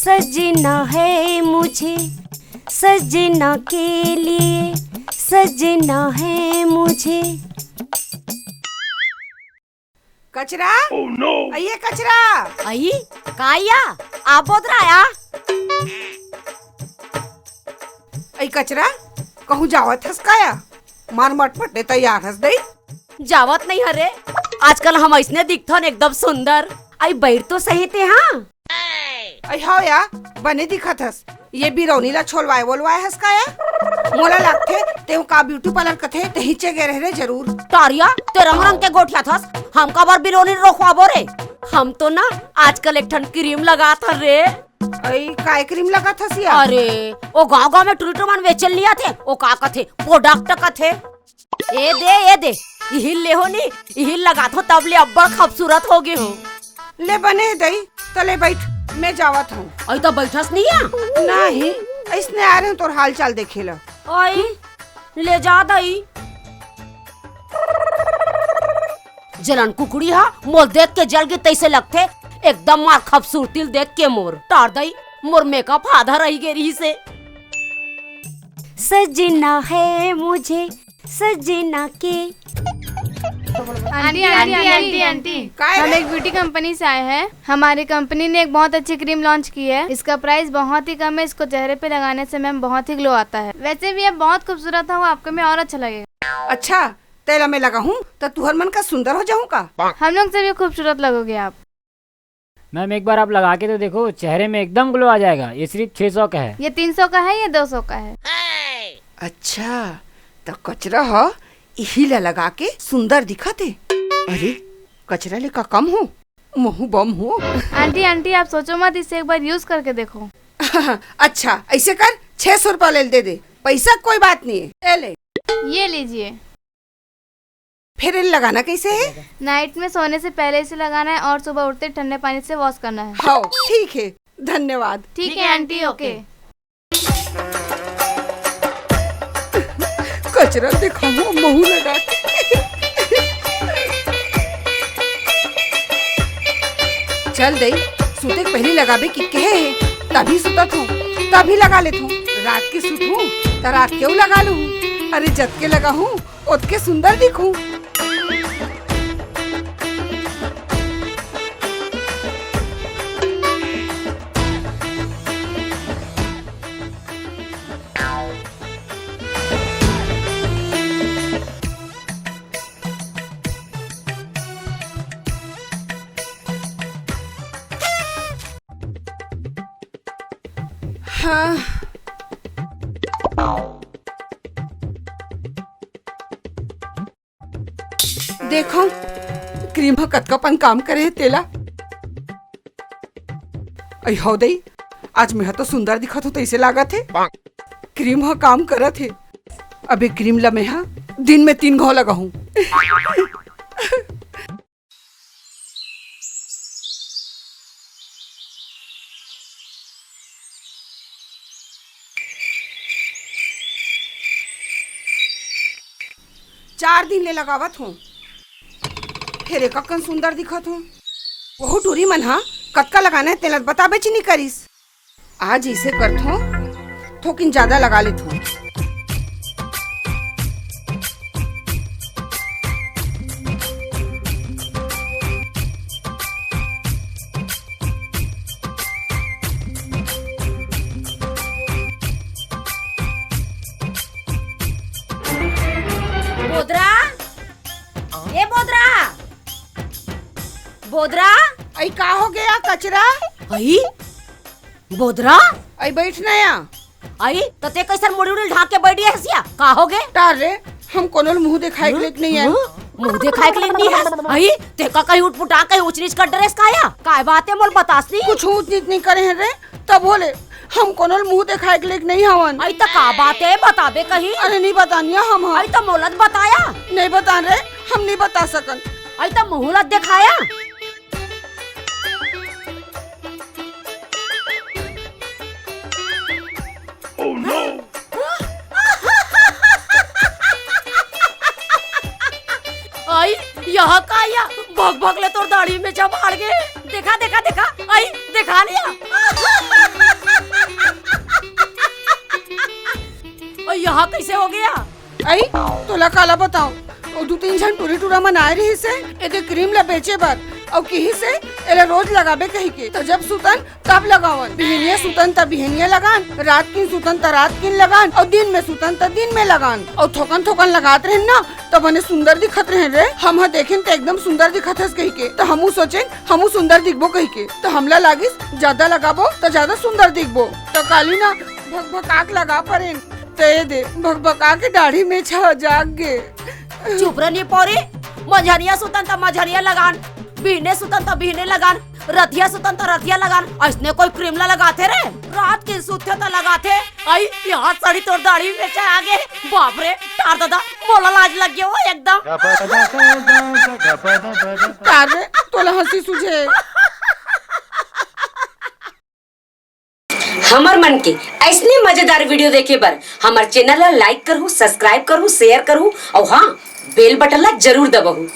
सजना है मुझे, सजना के लिए सजना है मुझे। कचरा Oh no! आइए कचरा। आई काया आप बोल रहा आई कचरा कहूँ जावत हस काया मार मट पटे तैयार हस दई। जावत नहीं हरे, आजकल हम ऐसने दिखथन एकदम सुंदर। आई बैठ तो सही थे। हाँ आई हाँ या बने दिखत हस। ये बिरौनी ला छोलवाए बोलवाए हस काया। मोला लगथे तेव का ब्यूटी पार्लर कथे तहीचे गे रहे जरूर। तारिया ते रंग रंग के गोठिया थस, हम का बार बिरोनी रोखवाबो रे। हम तो ना आजकल एक ठन क्रीम लगा था रे। आई काय क्रीम लगा थस या? अरे ओ गाँव में टूरिस्ट मन बेचल लिया थे, ओ का कथे प्रोडक्ट कथे। ए दे यही ले हो नी, यही लगा थो तब ले अब्बड़ खूबसूरत हो गए हो। ले बने दई तले बैठ मैं जावत हूँ। आई तो बैठस नहीं है। नहीं इसने आ रहे हैं तोर हाल चाल देखे ला। आई ले जा दई। जलन कुकड़ी हा मोल देख के जल के तैसे लगते एकदम मार खूबसूरती देख के मोर तार दई मोर मेकअप आधा रही गेरी से। सजना है मुझे सजना के। आंटी काय हम रे? एक ब्यूटी कंपनी से आए हैं। हमारी कंपनी ने एक बहुत अच्छी क्रीम लॉन्च की है। इसका प्राइस बहुत ही कम है। इसको चेहरे पे लगाने से मैम बहुत ही ग्लो आता है। वैसे भी ये बहुत खूबसूरत है, वो आपको में और अच्छा लगेगा। अच्छा तेला में लगा हूँ तो तुहर मन का सुंदर हो जाऊँ का? हम लोग से भी खूबसूरत लगोगे आप। मैम एक बार आप लगा के तो देखो, चेहरे में एकदम ग्लो आ जाएगा। ये सिर्फ 600 का है। ये 300 का है, ये 200 का है। अच्छा तो कचरा हो यही ला लगा के सुंदर दिखत है। अरे कचरा ले का कम हो महू बम हो। आंटी आप सोचो मत, इसे एक बार यूज करके देखो। अच्छा ऐसे कर 600 रुपया ले दे। पैसा कोई बात नहीं है। ले ये लीजिए। फिर ये लगाना कैसे है? नाइट में सोने से पहले इसे लगाना है और सुबह उठते ठंडे पानी से वॉश करना है। हाँ ठीक है धन्यवाद। ठीक है आंटी, ओके। कचरा दिखाओ महू लगा के। चल दई सूते के पहले लगाबे कि कहे है तभी सुतत हूँ तभी लगा लेत हूँ। रात के सुत हूँ तो रात क्यों लगा लूँ? अरे जत के लगा हूँ उत के सुंदर दिखूं। हाँ देखो क्रीम कतकापन काम करे है तेला। आई हो दई आज मैं तो सुंदर दिखत हो तो इसे लागत है क्रीम हा काम करत है। अबे क्रीम ला मैं हा दिन में 3 घाव लगा हूँ। चार दिन ले लगावत हूँ फिर एक कन सुंदर दिखत हूँ। वहु टूरी मन हा कतका लगाना है तेला बताबे ची नहीं करिस। आज इसे करत हूँ थोकिन ज्यादा लगा लेत हूँ। बोदरा ए बोदरा बोदरा। आई का हो गया कचरा? आई बोदरा आई बैठ ना या। आई तते कैसन मुड़ी उड़ी ढाक के बैठी है हसिया का हो गे? टार रे हम कोनो मुंह दिखाई के लेक नहीं है। मुंह दिखाई के लिए नहीं है। आई ते का कहीं उठपुटा कहीं ऊंच नीच कर ड्रेस काया काय बात है मोल बतास नहीं। कुछ ऊंच नीच नहीं करे हैं रे तब बोले हम कोनो मुंह दिखाई के लेक नहीं हवन। आई तो का बात है बताबे कहीं। अरे नहीं बतानिया हम हाँ। आई तो मोलत बताया। नहीं बता रे हम नहीं बता सकन। आई तो मुहलत दिखाया। Oh no! आई यहाँ का आया भग भग ले तो दाढ़ी में जब हार गए। देखा देखा देखा आई दिखा लिया। यहाँ कैसे हो गया? आई तोला काला बताओ, ओ 2-3 झन टूरी टूरा मन आए रही से एदे क्रीम ला बेचे बर और कही से एला रोज लगाबे कही के। तो जब सुतन तब लगावन, बिहनिया सुतन तब बिहनिया लगान, रात की सुतन त रात की लगान और दिन में सुतन त दिन में लगान। और थोकन थोकन लगात रहे ना तो बने सुंदर दिखत रहे रे। हम देखें तो एकदम सुंदर दिखत हस कही के। तो हमू सोचे हमू सुंदर दिखबो कही के। तो हमला लागिस ज्यादा लगाबो तो ज्यादा सुंदर दिखबो। तो काली ना भगभकाक लगा परे ते दे भगभका के दाढ़ी में छा जाग गे। चुप रही पोरी, मझरिया सुतन त मझरिया लगान, बिहने सुतन त बिहने लगान, रतिया सुतन त रतिया लगान। ऐसने कोई क्रीम ला लगाते रे? रात के सुते त लगाते। आई यहाँ सड़ी तोर दाढ़ी में बेचा आगे। बाप रे तार दादा बोला लाज लग गया वो एकदम। तारे तोला हंसी सुझे। हमर मन के ऐसने मजेदार वीडियो देखे बर हमार चैनल ला लाइक करू, सब्सक्राइब करू, शेयर करू और हाँ बेल बटन ला जरूर दबाऊ।